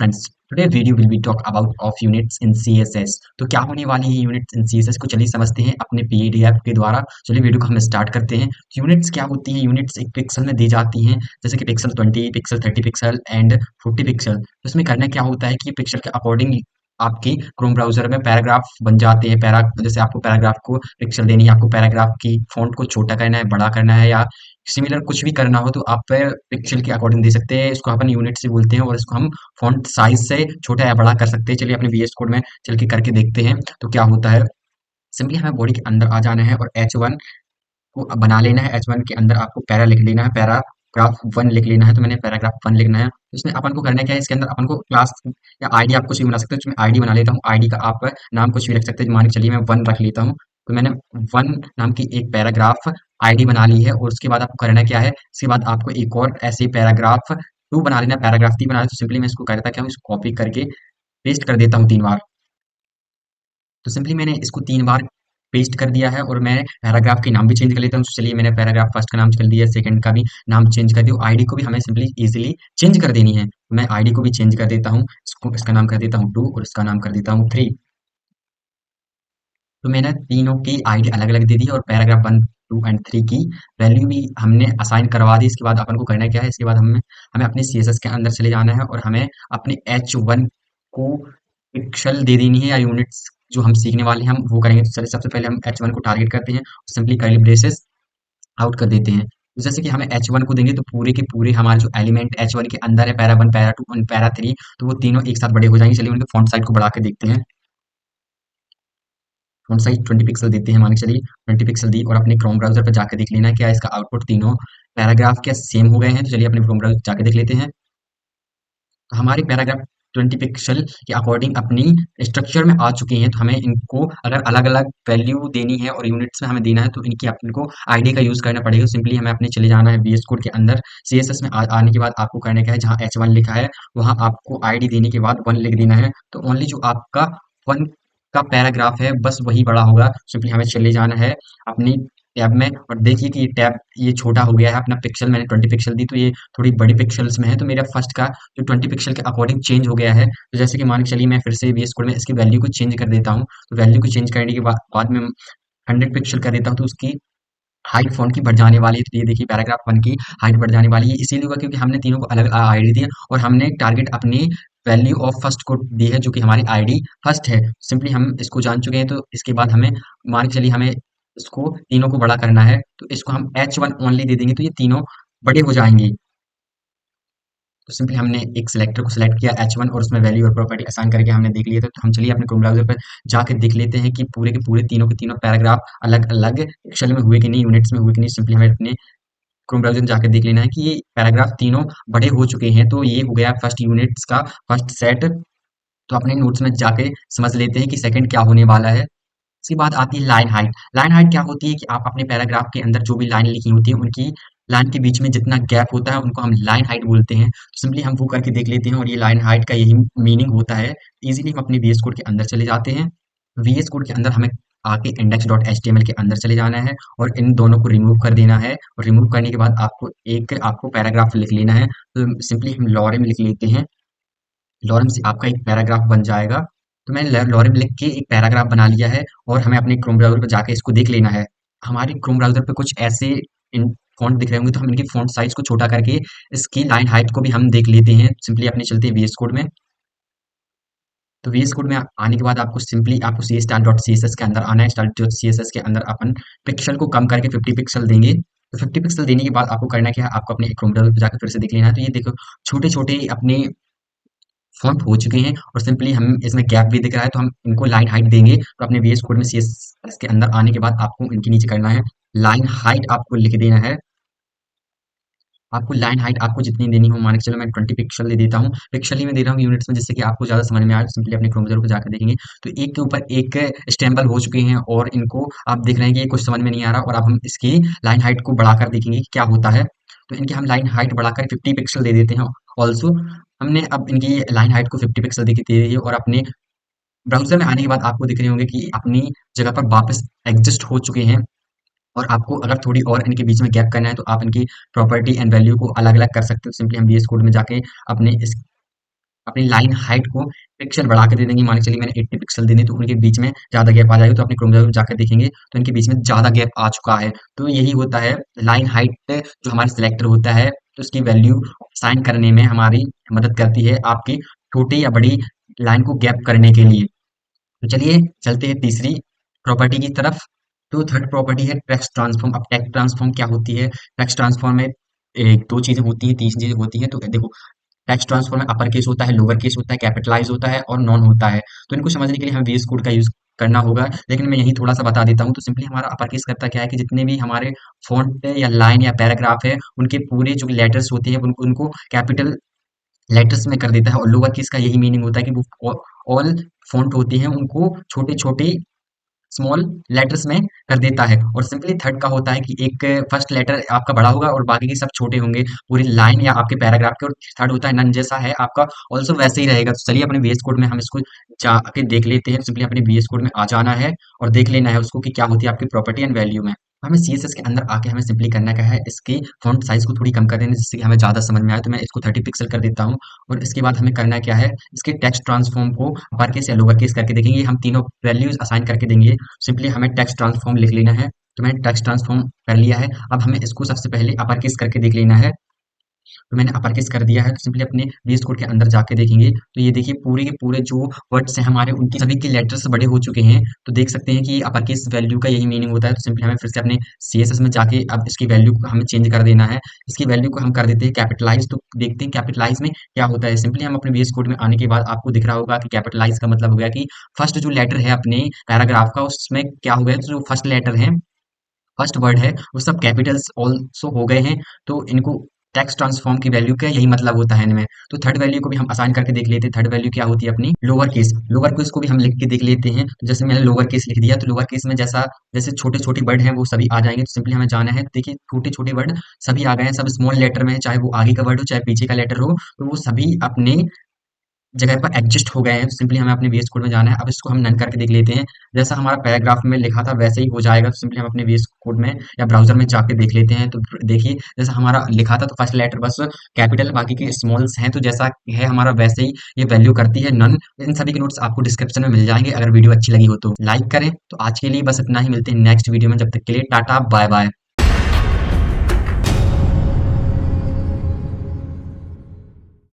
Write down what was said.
friends, today video will be talk about of units in CSS। तो क्या होने वाली है यूनिट्स इन CSS को चलिए समझते हैं अपने PDF के द्वारा। चलिए वीडियो को हम स्टार्ट करते हैं। यूनिट्स क्या होती हैं? यूनिट्स एक पिक्सल में दी जाती हैं, जैसे कि pixel 20 pixel 30 pixel and 40 pixel. तो इसमें करना क्या होता है कि पिक्सल के अकॉर्डिंग आपकी क्रोम ब्राउजर में पैराग्राफ बन जाते हैं। जैसे आपको पैराग्राफ को पिक्सल देनी है, आपको पैराग्राफ की फॉन्ट को छोटा करना है, बड़ा करना है या सिमिलर कुछ भी करना हो तो आप पिक्सल के अकॉर्डिंग दे सकते हैं। इसको अपन यूनिट से बोलते हैं और इसको हम फॉन्ट साइज से छोटा या बड़ा कर सकते हैं। चलिए अपने VS कोड में चल के करके देखते हैं तो क्या होता है। सिंपली हमें बॉडी के अंदर आ जाना है और H1 को बना लेना है। H1 के अंदर आपको पैरा लिख लेना है, पैराग्राफ 1 लिख लेना है। तो मैंने पैराग्राफ 1 लिखना है। तो इसमें अपन को करना क्या है, इसके अंदर अपन को क्लास या आईडी आप कुछ भी बना सकते हो। इसमें आईडी बना लेता हूँ, आईडी का आप नाम कुछ भी रख सकते हैं। मान के चलिए मैं 1 रख लेता हूँ। तो मैंने 1 नाम की एक पैराग्राफ आईडी बना ली है और उसके बाद आपको करना क्या है, इसके बाद आपको एक और ऐसे पैराग्राफ 2 बना लेना, पैराग्राफ 3 बना लेना। तो सिंपली मैं इसको करता क्या हूँ, इसको कॉपी करके पेस्ट कर देता हूँ 3 बार। तो सिंपली मैंने इसको 3 बार पेस्ट कर दिया है और मैं पैराग्राफ के नाम भी चेंज कर लेता हूँ। तो चलिए मैंने पैराग्राफ फर्स्ट का नाम कर दिया, सेकंड का भी नाम चेंज कर दिया। आईडी को भी हमें सिंपली इजीली चेंज कर देनी है। तो मैं आईडी को भी चेंज कर देता हूँ, इसका नाम कर देता हूँ 2 और इसका नाम कर देता हूँ 3। तो मैंने तीनों की आईडी अलग अलग दे दी और पैराग्राफ 1 2 एंड 3 की वैल्यू भी हमने असाइन करवा दी। इसके बाद अपन को करना क्या है, इसके बाद हमें हमें अपने CSS के अंदर चले जाना है और हमें अपने H1 को पिक्सल दे देनी है या यूनिट्स जो हम सीखने वाले हैं हम वो करेंगे। तो चलिए सबसे पहले हम H1 को टारगेट करते हैं, सिंपली कर्ली ब्रेसेस आउट कर देते हैं। तो जैसे कि हमें H1 को देंगे तो पूरे के पूरे हमारे जो एलिमेंट H1 के अंदर है, पैरा 1 पैरा 2 और पैरा 3, तो वो तीनों एक साथ बड़े हो जाएंगे। चलिए उनके फॉन्ट साइज को बढ़ा के देखते हैं। फॉन्ट साइज 20 पिक्सल देते हैं, मान के चलिए 20 पिक्सल दी और अपने क्रोम ब्राउजर पर जाकर देख लेना है क्या इसका आउटपुट तीनों पैराग्राफ क्या सेम हो गए हैं। तो चलिए अपने क्रोम ब्राउजर जाके देख लेते हैं। तो हमारे पैराग्राफ 20 पिक्सल के अकॉर्डिंग अपनी स्ट्रक्चर में आ चुके हैं। तो हमें इनको अगर अलग अलग वैल्यू देनी है और यूनिट्स में हमें देना है तो इनकी अपने को आईडी का यूज करना पड़ेगा। सिंपली हमें अपने चले जाना है VS कोड के अंदर। CSS में आने के बाद आपको करना क्या है, जहाँ H1 लिखा है वहाँ आपको आईडी देने के बाद 1 लिख देना है। तो ओनली जो आपका 1 का पैराग्राफ है बस वही बड़ा होगा। सिंपली हमें चले जाना है अपनी टैब में और देखिए कि ये टैब ये छोटा हो गया है। अपना पिक्सल मैंने 20 पिक्सल दी तो ये थोड़ी बड़ी पिक्सल्स में है। तो मेरा फर्स्ट का जो 20 पिक्सल के अकॉर्डिंग चेंज हो गया है। तो जैसे कि मान के चलिए मैं फिर से VS कोड में इसकी वैल्यू को चेंज कर देता हूँ। तो वैल्यू को चेंज करने के बाद में 100 पिक्सल कर देता हूँ तो उसकी हाइट फ़ॉन्ट की बढ़ जाने वाली है। तो ये देखिए पैराग्राफ 1 की हाइट बढ़ जाने वाली है। इसीलिए हुआ क्योंकि हमने तीनों को अलग आईडी दी है और हमने टारगेट अपनी वैल्यू ऑफ फर्स्ट को दी है जो कि हमारी आईडी फर्स्ट है। सिंपली हम इसको जान चुके हैं। तो इसके बाद हमें मान के चलिए हमें इसको तीनों को बड़ा करना है तो इसको हम H1 ओनली दे देंगे तो ये तीनों बड़े हो जाएंगे। तो सिंपली हमने एक सिलेक्टर को सिलेक्ट किया H1 और उसमें वैल्यू और प्रॉपर्टी असाइन करके हमने देख लिया था। तो हम चलिए अपने क्रोम ब्राउजर पर जाके देख लेते हैं कि पूरे के पूरे तीनों के तीनों पैराग्राफ अलग अलग एक्सेल में हुए कि नहीं, यूनिट्स में हुए कि नहीं। सिंपली हमें अपने क्रोम ब्राउजर में जाकर देख लेना है कि ये पैराग्राफ तीनों बड़े हो चुके हैं। तो ये हो गया फर्स्ट यूनिट्स का फर्स्ट सेट। तो अपने नोट्स में जाके समझ लेते हैं कि सेकंड क्या होने वाला है। इसके बाद आती है लाइन हाइट। लाइन हाइट क्या होती है कि आप अपने पैराग्राफ के अंदर जो भी लाइन लिखी होती है उनकी लाइन के बीच में जितना गैप होता है उनको हम लाइन हाइट बोलते हैं। तो सिंपली हम वो करके देख लेते हैं और ये लाइन हाइट का यही मीनिंग होता है। इजीली हम अपने VS कोड के अंदर चले जाते हैं। VS कोड के अंदर हमें आके index.html के अंदर चले जाना है और इन दोनों को रिमूव कर देना है। और रिमूव करने के बाद आपको पैराग्राफ लिख लेना है। तो सिंपली हम लॉरेम लिख लेते हैं। लॉरेम से आपका एक पैराग्राफ बन जाएगा। तो मैंने लॉरेम लिख के एक पैराग्राफ बना लिया है और हमें अपने क्रोम ब्राउज़र पे जाके इसको देख लेना है। हमारे क्रोम ब्राउज़र पे कुछ ऐसे इन फ़ॉन्ट दिख रहे होंगे तो हम इनकी फ़ॉन्ट साइज़ को छोटा करके इसकी लाइन हाइट को भी हम देख लेते हैं। सिंपली अपने चलते हैं VS कोड में। तो VS कोड में आने के बाद आपको सिंपली आपको style.css के अंदर आना है। style.css के अंदर अपन पिक्सल को कम करके 50 पिक्सल देंगे। तो 50 पिक्सल देने के बाद आपको करना क्या है, आपको अपने क्रोम ब्राउज़र पे जाके फिर से देख लेना है। तो ये देखो छोटे-छोटे अपने फ़ॉन्ट हो चुके हैं और सिंपली हम इसमें गैप भी दिख रहा है तो हम इनको लाइन हाइट देंगे। तो अपने VS कोड में CSS के अंदर आने के बाद आपको इनके नीचे करना है लाइन हाइट, आपको लिख देना है। आपको लाइन हाइट आपको जितनी देनी हो, मान के चलो मैं 20 पिक्सल दे देता हूँ। पिक्सल ही मैं दे रहा हूँ यूनिट्स में जिससे कि आपको ज़्यादा समझ में आए। सिंपली अपने क्रोम ब्राउज़र को जाकर देखेंगे तो एक के ऊपर एक स्टेम्पल हो चुके हैं और इनको आप देख रहे हैं कि ये कुछ समझ में नहीं आ रहा। और अब हम इसकी लाइन हाइट को बढ़ाकर देखेंगे कि क्या होता है। तो इनकी हम लाइन हाइट बढ़ाकर 50 पिक्सल दे देते हैं। ऑल्सो हमने अब इनकी लाइन हाइट को 50 पिक्सल दे दी है और अपने ब्राउज़र में आने के बाद आपको दिख रहे होंगे कि अपनी जगह पर वापस एडजस्ट हो चुके हैं। और आपको अगर थोड़ी और इनके बीच में गैप करना है तो आप इनकी प्रॉपर्टी एंड वैल्यू को अलग-अलग कर सकते हो। सिंपली हम VS कोड में जाके अपने इस अपनी लाइन हाइट को पिक्सल बढ़ा के दे देंगे। मान के चलिए मैंने 80 पिक्सल दे दी तो उनके बीच में ज़्यादा गैप आ जाएगा, तो अपने क्रोम ब्राउज़र में जाकर देखेंगे तो इनके बीच में ज़्यादा गैप आ चुका है। तो यही होता है लाइन हाइट जो हमारे सिलेक्टर होता है, तो उसकी वैल्यू असाइन करने में हमारी मदद करती है आपकी छोटी या बड़ी लाइन को गैप करने के लिए। तो चलिए चलते हैं तीसरी प्रॉपर्टी की तरफ। तो थर्ड प्रॉपर्टी है टेक्स्ट ट्रांसफॉर्म। अब टेक्स्ट ट्रांसफॉर्म क्या होती है? टेक्स्ट ट्रांसफॉर्म में एक दो चीजें होती हैं, तीन चीजें होती हैं। तो देखो, टेक्स्ट ट्रांसफॉर्म में अपर केस होता है, लोअर केस होता है, कैपिटलाइज होता है और नॉन होता है। तो इनको समझने के लिए हमें वीएस कोड का यूज करना होगा, लेकिन मैं यही थोड़ा सा बता देता हूँ। तो सिंपली हमारा अपर केस करता क्या है कि जितने भी हमारे फॉन्ट या लाइन या पैराग्राफ है, उनके पूरे जो लेटर्स होते हैं उनको कैपिटल लेटर्स में कर देता है। और लोअर केस का यही मीनिंग होता है कि वो ऑल फॉन्ट होते हैं उनको छोटे छोटे स्मॉल लेटर्स में कर देता है। और सिंपली थर्ड का होता है कि एक फर्स्ट लेटर आपका बड़ा होगा और बाकी के सब छोटे होंगे पूरी लाइन या आपके पैराग्राफ के। और थर्ड होता है नन, जैसा है आपका ऑल्सो वैसे ही रहेगा। तो चलिए अपने VS कोड में हम इसको जाके देख लेते हैं। सिंपली अपने VS कोड में आ जाना है और देख लेना है उसको कि क्या होती है आपकी प्रॉपर्टी एंड वैल्यू में। हमें CSS के अंदर आके हमें सिंपली करना क्या है, इसकी फॉन्ट साइज को थोड़ी कम कर देना जिससे कि हमें ज़्यादा समझ में आए। तो मैं इसको 30 पिक्सल कर देता हूँ। और इसके बाद हमें करना क्या है, इसके टेक्स्ट ट्रांसफॉर्म को अपर केस या लोअर केस करके देखेंगे। हम तीनों वैल्यूज असाइन करके देंगे। सिंपली हमें टेक्स्ट ट्रांसफॉर्म लिख लेना है। तो मैंने टेक्स्ट ट्रांसफॉर्म कर लिया है। अब हमें इसको सबसे पहले अपर केस करके देख लेना है। तो मैंने अपर केस कर दिया है। तो सिंपली अपने VS कोड के अंदर जाके देखेंगे तो ये देखिए पूरे के पूरे जो वर्ड्स हैं हमारे उनके सभी के लेटर्स बड़े हो चुके हैं। तो देख सकते हैं कि अपर केस वैल्यू का यही मीनिंग होता है। तो सिंपली हमें फिर से अपने CSS में जाके अब इसकी वैल्यू को हमें चेंज कर देना है। इसकी वैल्यू को हम कर देते हैं कैपिटलाइज। तो देखते हैं कैपिटलाइज में क्या होता है। सिंपली हम अपने VS कोड में आने के बाद आपको दिख रहा होगा कि कैपिटलाइज का मतलब हो गया कि फर्स्ट जो लेटर है अपने पैराग्राफ का उसमें क्या हो गया, तो जो फर्स्ट लेटर है, फर्स्ट वर्ड है, वो सब कैपिटल्स ऑल्सो हो गए हैं। तो इनको टेक्स्ट ट्रांसफॉर्म की वैल्यू का यही मतलब होता है इनमें। तो थर्ड वैल्यू को भी हम असाइन करके देख लेते हैं। थर्ड वैल्यू क्या होती है अपनी लोअर केस। लोअर केस को भी हम लिख के देख लेते हैं। तो जैसे मैंने लोअर केस लिख दिया तो लोअर केस में जैसा जैसे छोटे छोटे वर्ड हैं वो सभी आ जाएंगे। तो सिंपली हमें जाना है, देखिए छोटे छोटे वर्ड सभी आ गए हैं, सब स्मॉल लेटर में है, चाहे वो आगे का वर्ड हो चाहे पीछे का लेटर हो, तो वो सभी अपने जगह पर एडजस्ट हो गए हैं। तो सिंपली हमें अपने VS कोड में जाना है। अब इसको हम रन करके देख लेते हैं। जैसा हमारा पैराग्राफ में लिखा था वैसे ही हो जाएगा। तो सिंपली हम अपने VS कोड में या ब्राउजर में जाके देख लेते हैं। तो देखिए जैसा हमारा लिखा था तो फर्स्ट लेटर बस कैपिटल, बाकी के स्मॉल्स हैं। तो जैसा है हमारा वैसे ही ये वैल्यू करती है नन। इन सभी के नोट्स आपको डिस्क्रिप्शन में मिल जाएंगे। अगर वीडियो अच्छी लगी हो तो लाइक करें। तो आज के लिए बस इतना ही, मिलते हैं नेक्स्ट वीडियो में। जब तक के लिए टाटा बाय बाय।